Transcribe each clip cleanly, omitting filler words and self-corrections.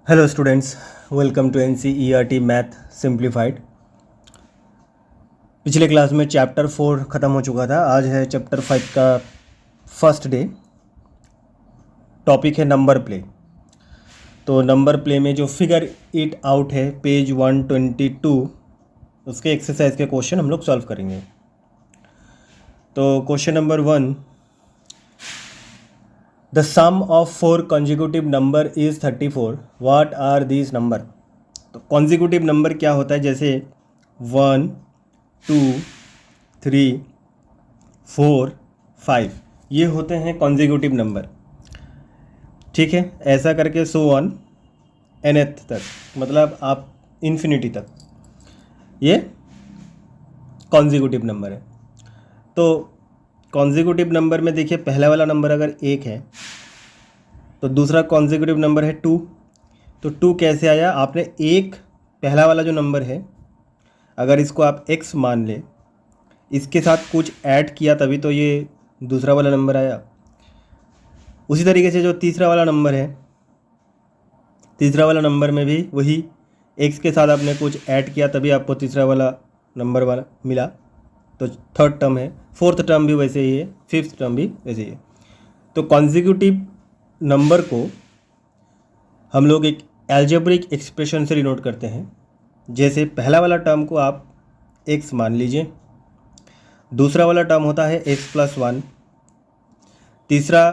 Hello students, welcome to NCERT math simplified. पिछले class में chapter 4 ख़त्म हो चुका था। आज है चैप्टर 5 का फर्स्ट डे। टॉपिक है नंबर प्ले। तो नंबर प्ले में जो फिगर इट आउट है पेज 122, उसके एक्सरसाइज के क्वेश्चन हम लोग सॉल्व करेंगे। तो question number 1, the sum of 4 consecutive number is 34, what are these number. तो कॉन्जिक्यूटिव नंबर क्या होता है, जैसे 1, 2, 3, 4, 5, ये होते हैं कॉन्जिक्यूटिव नंबर। ठीक है, ऐसा करके सो ऑन nth तक, मतलब आप इन्फिनिटी तक, ये कॉन्जिक्यूटिव नंबर है। तो कॉन्जिक्यूटिव नंबर में देखिए, पहला वाला नंबर अगर 1 है तो दूसरा कॉन्जिक्यूटिव नंबर है 2। तो 2 कैसे आया, आपने एक पहला वाला जो नंबर है, अगर इसको आप x मान ले, इसके साथ कुछ ऐड किया तभी तो ये दूसरा वाला नंबर आया। उसी तरीके से जो तीसरा वाला नंबर है, तीसरा वाला नंबर में भी वही x के साथ आपने कुछ ऐड किया तभी आपको तीसरा वाला नंबर वाला मिला। तो थर्ड टर्म है, फोर्थ टर्म भी वैसे ही है, फिफ्थ टर्म भी वैसे ही है। तो कॉन्जिक्यूटिव नंबर को हम लोग एक एल्जेब्रिक एक्सप्रेशन से डिनोट करते हैं। जैसे पहला वाला टर्म को आप x मान लीजिए, दूसरा वाला टर्म होता है x+1, तीसरा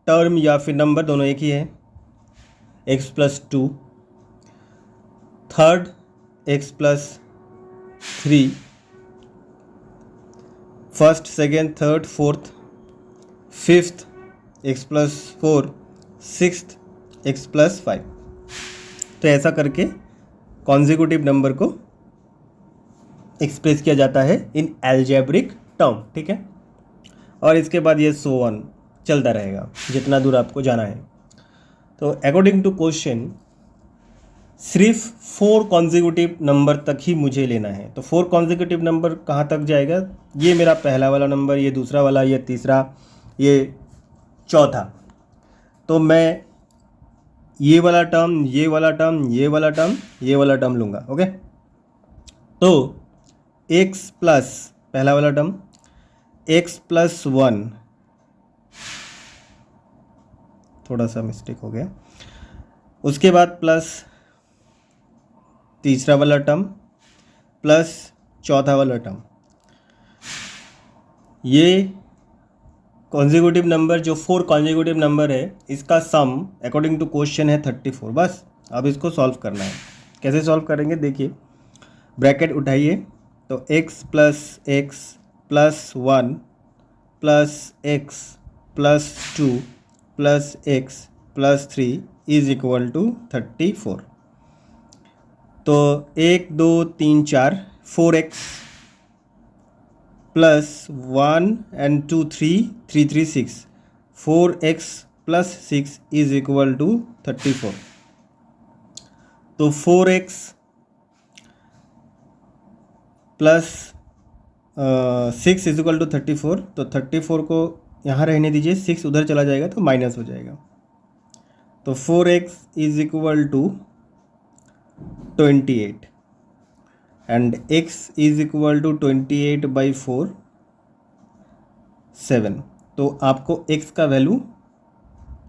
टर्म या फिर नंबर दोनों एक ही है, x+2, third x+3, first, second, third, fourth, fifth x+4, sixth x+5। तो ऐसा करके कॉन्जिक्यूटिव नंबर को एक्सप्रेस किया जाता है इन एल्जेब्रिक टर्म। ठीक है, और इसके बाद ये सो ऑन चलता रहेगा जितना दूर आपको जाना है। तो अकॉर्डिंग टू क्वेश्चन सिर्फ 4 कॉन्जिक्यूटिव नंबर तक ही मुझे लेना है। तो 4 कॉन्जिक्यूटिव नंबर कहाँ तक जाएगा, ये मेरा पहला वाला नंबर, ये दूसरा वाला, ये तीसरा, ये चौथा। तो मैं ये वाला टर्म, ये वाला टर्म, ये वाला टर्म, ये वाला टर्म लूँगा। ओके, तो x प्लस पहला वाला टर्म, x+1, थोड़ा सा मिस्टेक हो गया, उसके बाद प्लस तीसरा वाला टर्म प्लस चौथा वाला टर्म। ये कॉन्जिक्यूटिव नंबर जो 4 कॉन्जिक्यूटिव नंबर है, इसका सम अकॉर्डिंग टू क्वेश्चन है 34। बस अब इसको सॉल्व करना है। कैसे सॉल्व करेंगे, देखिए, ब्रैकेट उठाइए, तो x+x+1 plus x+2 plus x+3 is equal to 34। तो 1 2 3 4, 4x plus 1 and 2 3, 3 3 6, 4x plus 6 is equal to 34। तो 4x plus 6 is equal to 34। तो 34 को यहाँ रहने दीजिए, 6 उधर चला जाएगा तो माइनस हो जाएगा। तो 4x is equal to 28 and x is equal to 28/4, 7। तो आपको x का वैल्यू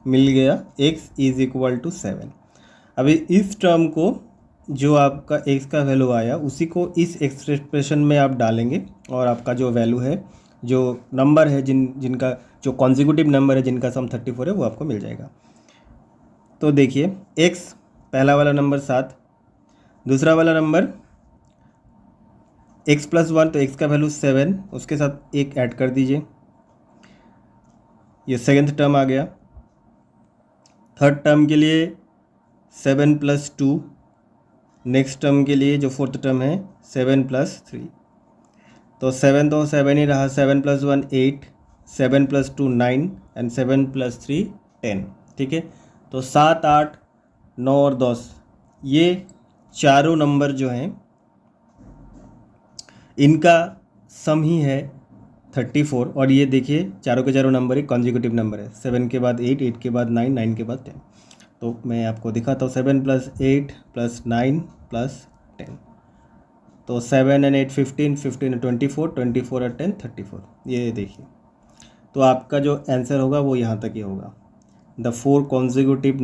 मिल गया, x इज इक्वल टू 7। अभी इस टर्म को, जो आपका x का वैल्यू आया, उसी को इस एक्सप्रेशन में आप डालेंगे और आपका जो वैल्यू है, जो नंबर है, जिनका जो कॉन्जिक्यूटिव नंबर है, जिनका सम 34 है, वो आपको मिल जाएगा। तो देखिए, x पहला वाला नंबर 7, दूसरा वाला नंबर x+1, तो x का वैल्यू 7, उसके साथ एक ऐड कर दीजिए, ये सेकेंड टर्म आ गया। थर्ड टर्म के लिए 7+2, नेक्स्ट टर्म के लिए जो फोर्थ टर्म है 7+3। तो 7 तो 7 ही रहा, 7+1 8, 7+2 9 एंड 7+3 10। ठीक है, तो 7 8 9 और 10, ये चारों नंबर जो हैं, इनका सम ही है 34। और ये देखिए, चारों के चारों नंबर एक कॉन्जिक्यूटिव नंबर है, 7 के बाद 8, 8 के बाद 9, 9 के बाद 10। तो मैं आपको दिखाता हूँ 7 + 8 + 9 + 10, तो 7 and 8 15, 15 and 24, 24 and 10 34। ये देखिए, तो आपका जो आंसर होगा वो यहाँ तक ही होगा। The four consecutive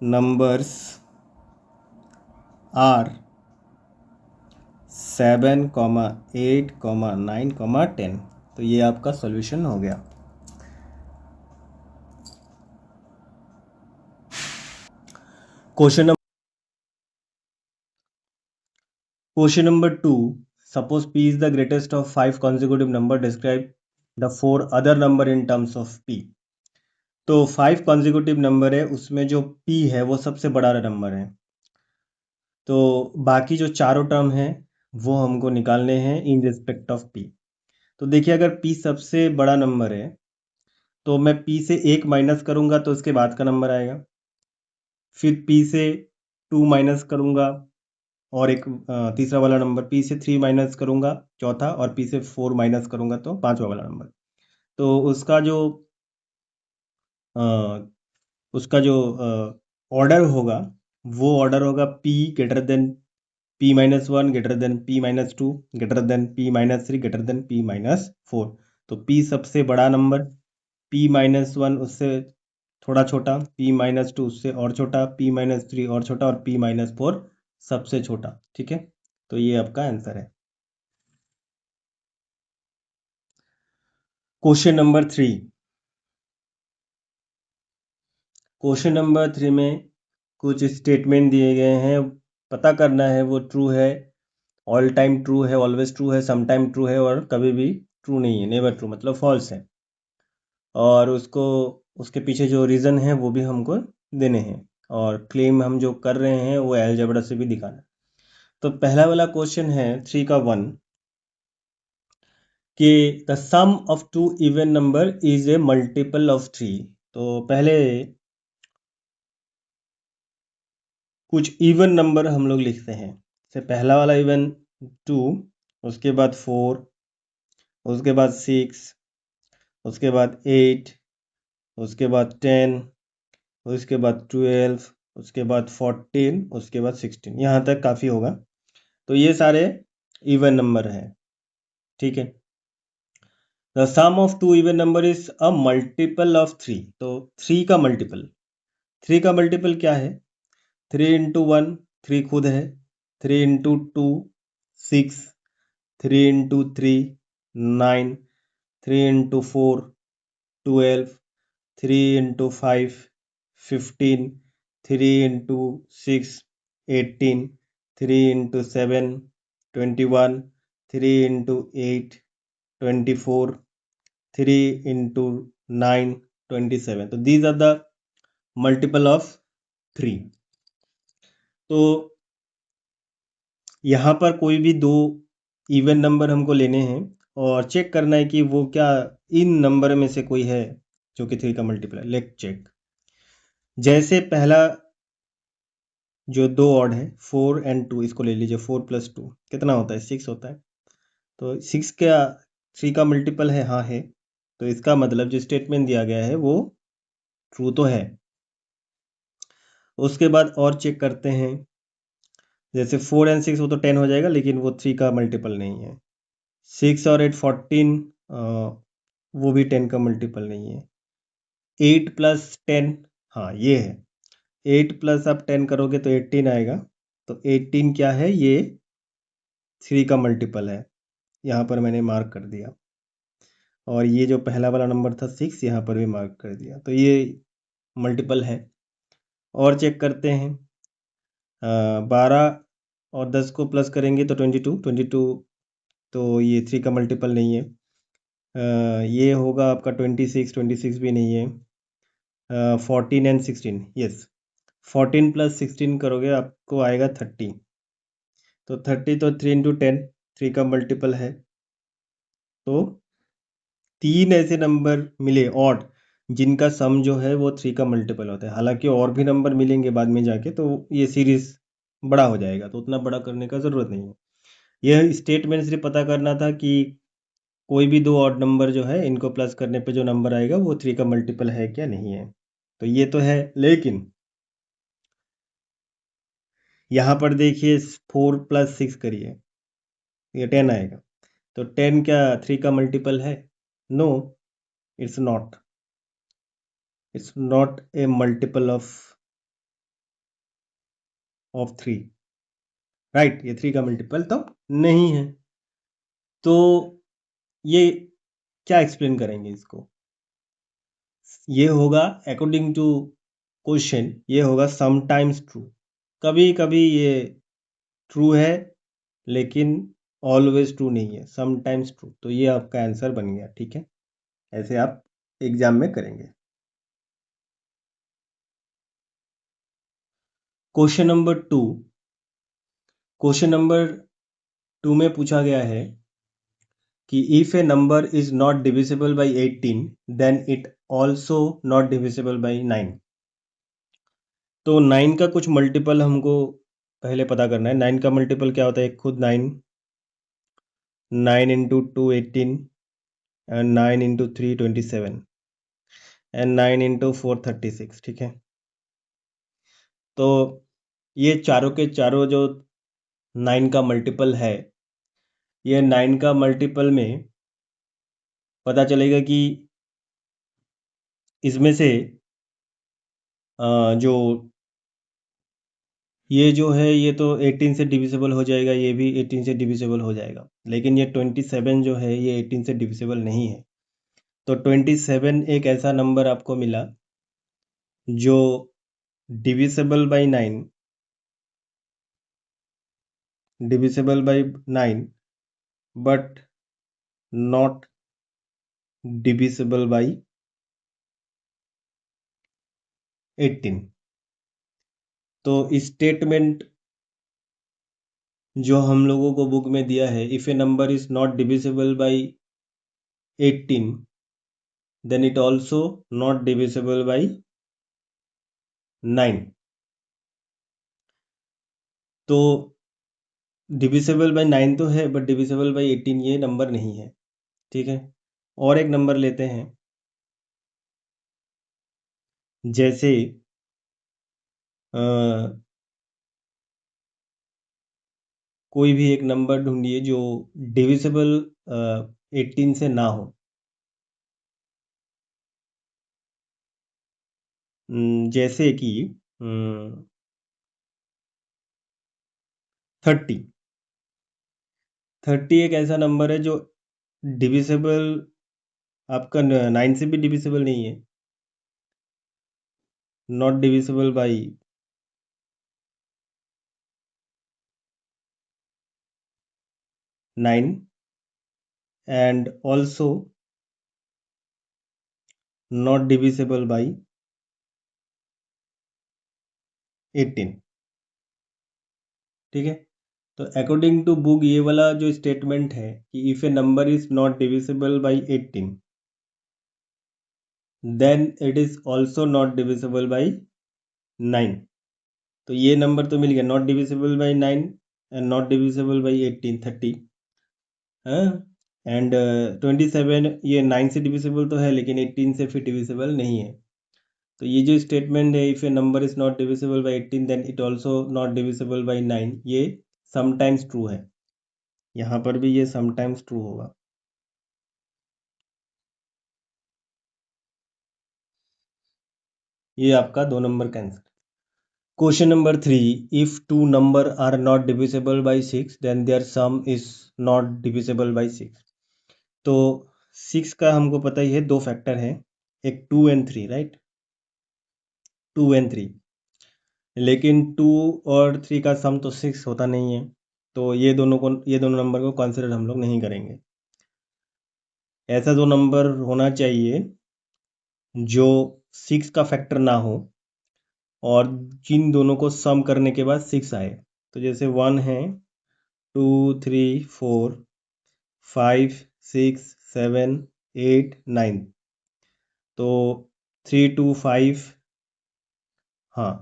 numbers are 7, 8, 9, 10। तो ये आपका सॉल्यूशन हो गया। Question number 2, suppose p is the greatest of 5 consecutive number, describe the 4 other number in terms of p। तो 5 consecutive नंबर है, उसमें जो p है वो सबसे बड़ा नंबर है, तो बाकी जो चारों टर्म हैं वो हमको निकालने हैं इन रिस्पेक्ट ऑफ p। तो देखिए, अगर p सबसे बड़ा नंबर है तो मैं p से 1 माइनस करूंगा तो उसके बाद का नंबर आएगा, फिर p से 2 माइनस करूंगा और एक तीसरा वाला नंबर, p से 3 माइनस करूंगा चौथा, और p से 4 माइनस करूंगा तो पांचवा वाला नंबर। तो उसका जो ऑर्डर होगा वो ऑर्डर होगा p greater than p-1, greater than p-2, greater than p-3, greater than p-4। तो p सबसे बड़ा नंबर, p-1 उससे थोड़ा छोटा, p-2 उससे और छोटा, p-3 और छोटा, और p-4 सबसे छोटा। ठीक है, तो ये आपका आंसर है। क्वेश्चन नंबर 3, में कुछ स्टेटमेंट दिए गए हैं, पता करना है वो ट्रू है, ऑल टाइम ट्रू है, ऑलवेज ट्रू है, सम टाइम ट्रू है, और कभी भी ट्रू नहीं है, नेवर ट्रू मतलब फॉल्स है, और उसके पीछे जो रीज़न है वो भी हमको देने हैं, और क्लेम हम जो कर रहे हैं वो अलजेब्रा से भी दिखाना। तो पहला वाला क्वेश्चन है 3 का 1 कि the sum of 2 even number is a multiple of 3। तो पहले कुछ इवन नंबर हम लोग लिखते हैं, जैसे पहला वाला इवन 2, उसके बाद 4, उसके बाद 6, उसके बाद 8, उसके बाद 10, उसके बाद 12, उसके बाद 14, उसके बाद 16, यहाँ तक काफ़ी होगा। तो ये सारे इवन नंबर हैं। ठीक है, the sum of 2 even number is a multiple of 3। तो 3 का मल्टीपल क्या है? 3 इंटू 1 3 खुद है, 3 into 2 6, 3 into 3 9, 3 into 4 12, 3 into 5 15, 3 into 6 18, 3 into 7 21, 3 into 8 24, 3 into 9 27। तो these are the multiple of 3। तो यहाँ पर कोई भी दो इवन नंबर हमको लेने हैं और चेक करना है कि वो क्या इन नंबर में से कोई है जो कि 3 का मल्टीपल है। Let check. जैसे पहला जो दो ऑड है 4 and 2, इसको ले लीजिए। 4 + 2 कितना होता है? 6 होता है। तो 6 क्या 3 का मल्टीपल है? हाँ है। तो इसका मतलब जो स्टेटमेंट दिया गया है वो ट्रू तो है। उसके बाद और चेक करते हैं, जैसे 4 and 6 वो तो 10 हो जाएगा, लेकिन वो 3 का मल्टीपल नहीं है। 6 और 8 14, वो भी 10 का मल्टीपल नहीं है। 8 + 10, हाँ ये है। 8 प्लस आप 10 करोगे तो 18 आएगा। तो 18 क्या है? ये 3 का मल्टीपल है, यहाँ पर मैंने मार्क कर दिया। और ये जो पहला वाला नंबर था 6, यहाँ पर भी मार्क कर दिया। तो ये मल्टीपल है। और चेक करते हैं, 12 और 10 को प्लस करेंगे तो 22, तो ये 3 का मल्टीपल नहीं है। ये होगा आपका 26 भी नहीं है। 14 and 16, यस 14 + 16 करोगे आपको आएगा 30। तो 30 तो 3 इंटू 10 3 का मल्टीपल है। तो 3 ऐसे नंबर मिले ऑड जिनका सम जो है वो 3 का मल्टीपल होता है। हालांकि और भी नंबर मिलेंगे बाद में जाके, तो ये सीरीज बड़ा हो जाएगा, तो उतना बड़ा करने का ज़रूरत नहीं है। यह स्टेटमेंट सिर्फ पता करना था कि कोई भी दो ऑड नंबर जो है इनको प्लस करने पे जो नंबर आएगा वो 3 का मल्टीपल है क्या नहीं है। तो ये तो है, लेकिन यहाँ पर देखिए 4 + 6 करिए, ये 10 आएगा। तो 10 क्या 3 का मल्टीपल है? No, it's not. It's not a multiple of 3, right. ये 3 का मल्टीपल तो नहीं है। तो ये क्या एक्सप्लेन करेंगे इसको? ये होगा अकॉर्डिंग टू क्वेश्चन, ये होगा समटाइम्स ट्रू। कभी कभी ये ट्रू है, लेकिन ऑलवेज ट्रू नहीं है, समटाइम्स ट्रू। तो ये आपका आंसर बन गया, ठीक है। ऐसे आप एग्जाम में करेंगे। Question number 2। क्वेश्चन नंबर 2 में पूछा गया है कि if a number is not divisible by 18 then it also not divisible by 9। तो 9 का कुछ मल्टीपल हमको पहले पता करना है। 9 का मल्टीपल क्या होता है? खुद 9, 9 into 2 18, and 9 into 3 27, and 9 into 4 36, ठीक है। तो ये चारों के चारों जो 9 का मल्टीपल है, ये 9 का मल्टीपल में पता चलेगा कि इसमें से जो ये जो है ये तो 18 से डिविजिबल हो जाएगा, ये भी 18 से डिविजिबल हो जाएगा, लेकिन ये 27 जो है ये 18 से डिविजिबल नहीं है। तो 27 एक ऐसा नंबर आपको मिला जो divisible by 9, divisible by 9 but not divisible by 18। तो स्टेटमेंट जो हम लोगों को बुक में दिया है, if a number is not divisible by 18 then it also not divisible by 9। तो डिविजिबल बाई 9 तो है, बट डिविजिबल बाई 18 ये नंबर नहीं है, ठीक है। और एक नंबर लेते हैं, जैसे कोई भी एक नंबर ढूंढिए जो डिविजिबल 18 से ना हो। जैसे कि 30। 30 एक ऐसा नंबर है जो डिविजिबल आपका 9 से भी डिविजिबल नहीं है, not divisible by 9 and also not divisible by 18, ठीक है। तो अकॉर्डिंग टू बुक ये वाला जो स्टेटमेंट है कि if a number is not divisible by 18 then it is also not divisible by 9। तो ये नंबर तो मिल गया, not divisible by 9 and not divisible by 18, 30, हाँ। एंड 27 ये 9 से डिविजिबल तो है, लेकिन 18 से फिर डिविजिबल नहीं है। तो ये जो स्टेटमेंट है, if a number is not divisible by 18 then it also not divisible by 9, ये समटाइम्स ट्रू है। यहाँ पर भी ये समटाइम्स ट्रू होगा। ये आपका 2 नंबर का answer. Question number 3, if two number are not divisible by 6 then their sum is not divisible by 6। तो 6 का हमको पता ही है, दो फैक्टर है, एक 2 एंड 3, राइट। 2 एंड 3, लेकिन 2 और 3 का सम तो 6 होता नहीं है। तो ये दोनों नंबर को कंसिडर हम लोग नहीं करेंगे। ऐसा दो नंबर होना चाहिए जो 6 का फैक्टर ना हो और जिन दोनों को सम करने के बाद 6 आए। तो जैसे 1 है, 2 3 4 5 6 7 8 9। तो 3 2 5, हाँ,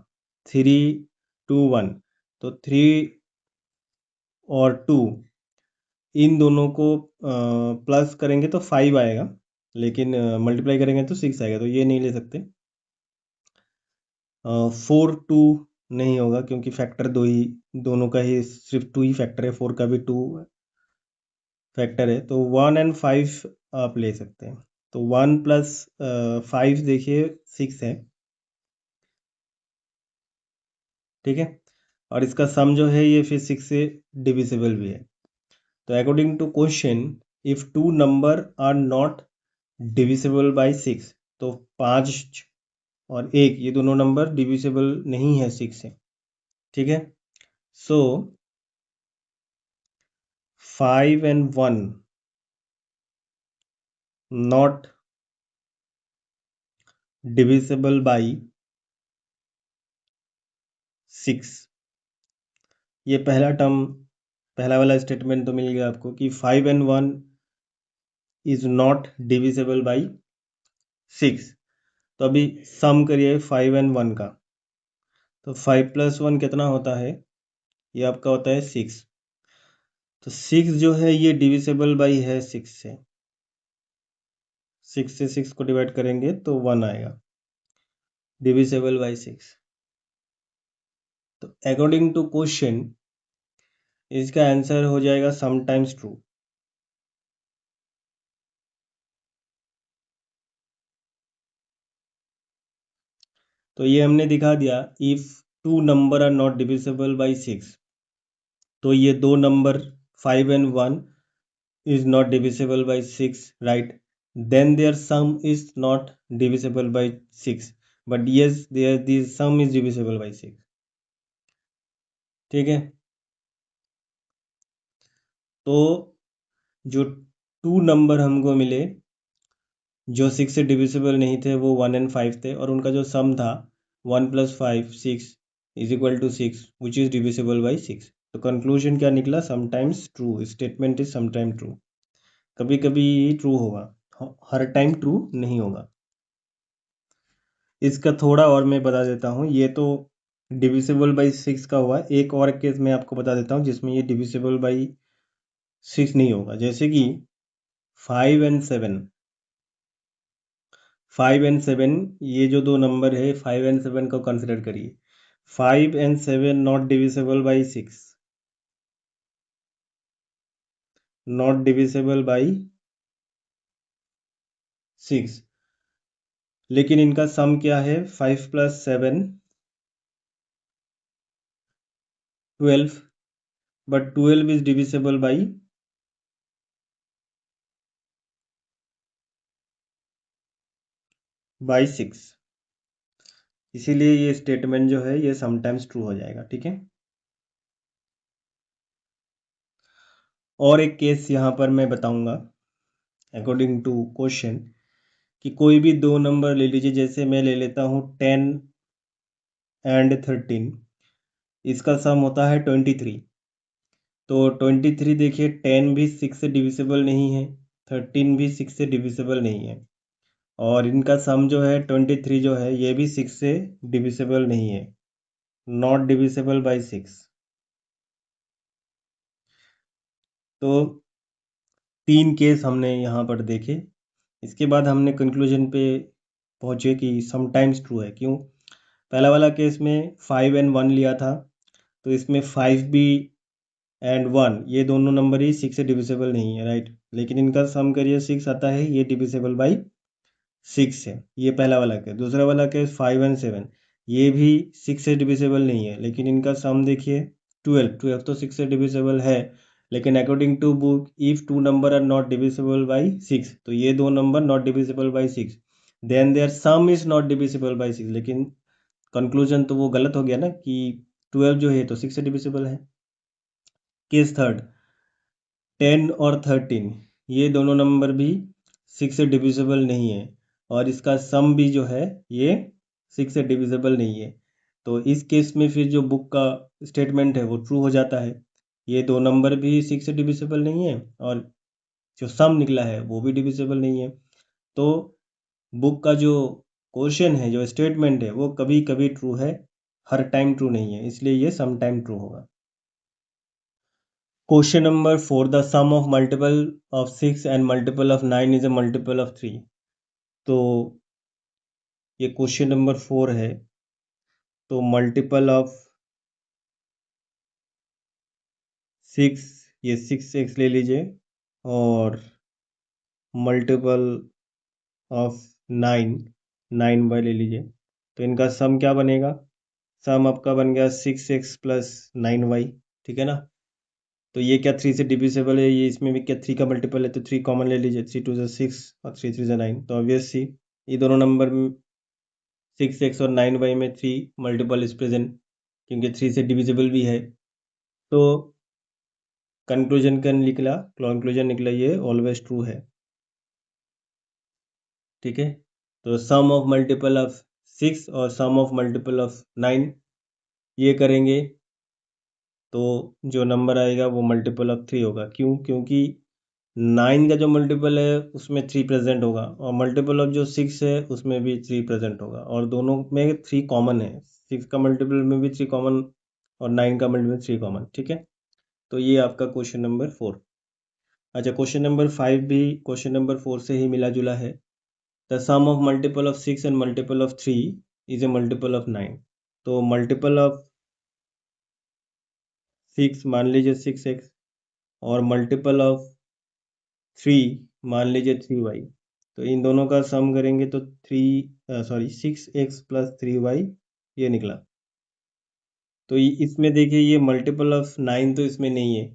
3 2 1। तो 3 और 2 इन दोनों को प्लस करेंगे तो 5 आएगा, लेकिन मल्टीप्लाई करेंगे तो 6 आएगा, तो ये नहीं ले सकते। 4 2 नहीं होगा क्योंकि फैक्टर दोनों का ही सिर्फ 2 ही फैक्टर है, 4 का भी 2 फैक्टर है, तो 1 एंड 5 आप ले सकते हैं। तो 1 प्लस 5 देखिए 6 है, ठीक है, और इसका सम जो है ये फिर 6 से डिविजिबल भी है। तो according to question, if two number are not divisible by 6, तो 5 और 1 ये दोनों नंबर डिविजिबल नहीं है 6 से, ठीक है। सो 5 and 1 not divisible by 6, ये पहला टर्म, पहला वाला स्टेटमेंट तो मिल गया आपको कि 5 and 1 is not divisible by 6। तो अभी सम करिए 5 and 1 का, तो 5 + 1 कितना होता है, ये आपका होता है 6। तो 6 जो है ये डिविजिबल बाई है 6 से, 6 से 6 को डिवाइड करेंगे तो 1 आएगा, डिविजिबल बाई 6। तो अकॉर्डिंग टू क्वेश्चन इसका आंसर हो जाएगा समटाइम्स ट्रू। तो ये हमने दिखा दिया, if 2 number are not divisible by 6, तो ये दो number 5 and 1 is not divisible by 6, right? Then their sum is not divisible by 6, but yes, the sum is divisible by 6, ठीक है। तो जो 2 नंबर हमको मिले जो 6 से डिविजिबल नहीं थे वो 1 and 5 थे, और उनका जो सम था 1 + 5 6 is equal to 6 which is divisible by 6। तो कंक्लूजन क्या निकला, sometimes true, statement is sometime true, कभी कभी ट्रू होगा, हर टाइम ट्रू नहीं होगा। इसका थोड़ा और मैं बता देता हूँ, ये तो डिविजिबल बाई 6 का हुआ, एक और केस मैं आपको बता देता हूँ जिसमें ये डिविजिबल बाई 6 नहीं होगा, जैसे कि 5 and 7, 5 and 7 ये जो दो नंबर है 5 and 7 को कंसिडर करिए। 5 and 7 not divisible by 6, not divisible by 6, लेकिन इनका सम क्या है, 5 + 7 12, बट 12 इज डिविजिबल बाई 6, इसीलिए ये स्टेटमेंट जो है ये समटाइम्स ट्रू हो जाएगा, ठीक है। और एक केस यहाँ पर मैं बताऊंगा अकॉर्डिंग टू क्वेश्चन, कि कोई भी दो नंबर ले लीजिए, जैसे मैं ले लेता हूँ 10 and 13, इसका सम होता है 23। तो 23 देखिए 10 भी 6 से डिविजिबल नहीं है, 13 भी 6 से डिविजिबल नहीं है, और इनका सम जो है 23 जो है ये भी 6 से डिविजिबल नहीं है, नॉट डिविजिबल बाई 6। तो 3 केस हमने यहाँ पर देखे, इसके बाद हमने कंक्लूजन पे पहुँचे कि समटाइम्स ट्रू है। क्यों, पहला वाला केस में 5 and 1 लिया था, तो इसमें 5 भी and 1 ये दोनों नंबर ही 6 से डिविजिबल नहीं है, राइट, लेकिन इनका सम करिए 6 आता है, ये डिविजिबल बाई 6 है, ये पहला वाला केस। दूसरा वाला केस 5 and 7 ये भी 6 से डिविजिबल नहीं है, लेकिन इनका सम देखिए 12 तो 6 से डिविजिबल है, लेकिन according to book if two number are not divisible by 6, तो ये दो number not divisible by 6, then their sum is not divisible by 6, लेकिन कंक्लूजन तो वो गलत हो गया ना कि 12 जो है तो 6 से डिविजिबल है। केस थर्ड, 10 और 13 ये दोनों नंबर भी 6 से डिविजिबल नहीं है, और इसका सम भी जो है ये 6 से डिविजिबल नहीं है। तो इस केस में फिर जो बुक का स्टेटमेंट है वो ट्रू हो जाता है, ये दो नंबर भी 6 से डिविजिबल नहीं है, और जो सम निकला है वो भी डिविजिबल नहीं है। तो बुक का जो क्वेश्चन है, जो स्टेटमेंट है, वो कभी कभी ट्रू है, हर टाइम ट्रू नहीं है, इसलिए ये सम टाइम ट्रू होगा। Question number 4, the sum of multiple of 6 and multiple of 9 is a multiple of 3। तो ये क्वेश्चन नंबर 4 है। तो मल्टीपल ऑफ 6, ये 6x ले लीजिए, और मल्टीपल ऑफ 9 ले लीजिए। तो इनका सम क्या बनेगा? सम आपका बन गया 6x प्लस 9y, ठीक है ना। तो ये क्या 3 से डिविजिबल है, ये इसमें भी क्या 3 का मल्टीपल है, तो 3 कॉमन ले लीजिए। 3 2 6 और 3 3 9। तो ऑब्वियसली ये दोनों नंबर 6x और 9y में 3 मल्टीपल इज प्रेजेंट, क्योंकि 3 से डिविजिबल भी है। तो कंक्लूजन निकला ये ऑलवेज ट्रू है, ठीक है। तो सम ऑफ मल्टीपल ऑफ 6 और सम ऑफ मल्टीपल ऑफ 9 ये करेंगे तो जो नंबर आएगा वो मल्टीपल ऑफ 3 होगा। क्यों? क्योंकि 9 का जो मल्टीपल है उसमें 3 प्रेजेंट होगा, और मल्टीपल ऑफ जो 6 है उसमें भी 3 प्रेजेंट होगा, और दोनों में 3 कॉमन है। 6 का मल्टीपल में भी 3 कॉमन, और 9 का मल्टीपल 3 कॉमन, ठीक है। तो ये आपका क्वेश्चन नंबर 4। अच्छा, क्वेश्चन नंबर 5 भी क्वेश्चन नंबर 4 से ही मिला जुला है। The sum of multiple of 6 and multiple of 3 is a multiple of 9। तो मल्टीपल ऑफ 6 मान लीजिए 6x, और मल्टीपल ऑफ 3 मान लीजिए 3y। तो इन दोनों का सम करेंगे तो 6x प्लस 3y ये निकला। तो इसमें देखिए ये मल्टीपल ऑफ 9 तो इसमें नहीं है,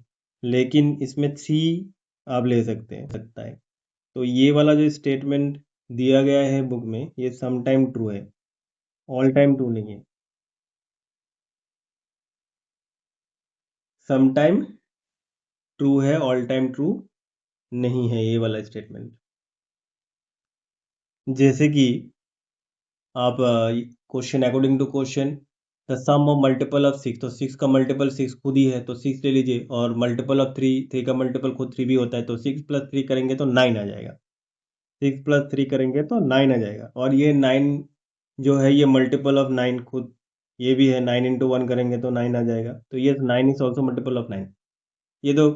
लेकिन इसमें 3 आप ले सकता है। तो ये वाला जो स्टेटमेंट दिया गया है बुक में, ये सम टाइम ट्रू है, ऑल टाइम ट्रू नहीं है। सम टाइम ट्रू है, ऑल टाइम ट्रू नहीं है ये वाला स्टेटमेंट। जैसे कि आप question according to question, the sum of multiple of 6, तो 6 का मल्टीपल 6 खुद ही है, तो 6 ले लीजिए, और मल्टीपल ऑफ 3 का मल्टीपल खुद 3 भी होता है, तो 6 प्लस 3 करेंगे तो 9 आ जाएगा। 6 प्लस 3 करेंगे तो 9 आ जाएगा, और ये 9 जो है ये मल्टीपल ऑफ 9 खुद ये भी है। 9 इंटू 1 करेंगे तो 9 आ जाएगा। तो ये 9 इज ऑल्सो मल्टीपल ऑफ 9। ये तो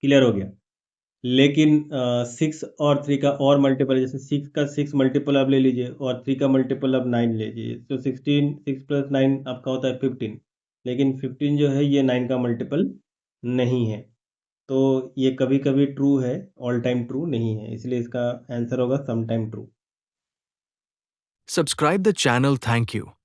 क्लियर हो गया। लेकिन 6 और 3 का और मल्टीपल, जैसे 6 का 6 मल्टीपल आप ले लीजिए, और 3 का मल्टीपल आप 9 ले लीजिए, तो 16, 6 प्लस 9 आपका होता है 15। लेकिन 15 जो है ये 9 का मल्टीपल नहीं है। तो ये कभी कभी ट्रू है, ऑल टाइम ट्रू नहीं है, इसलिए इसका आंसर होगा sometime true. Subscribe the channel. Thank you.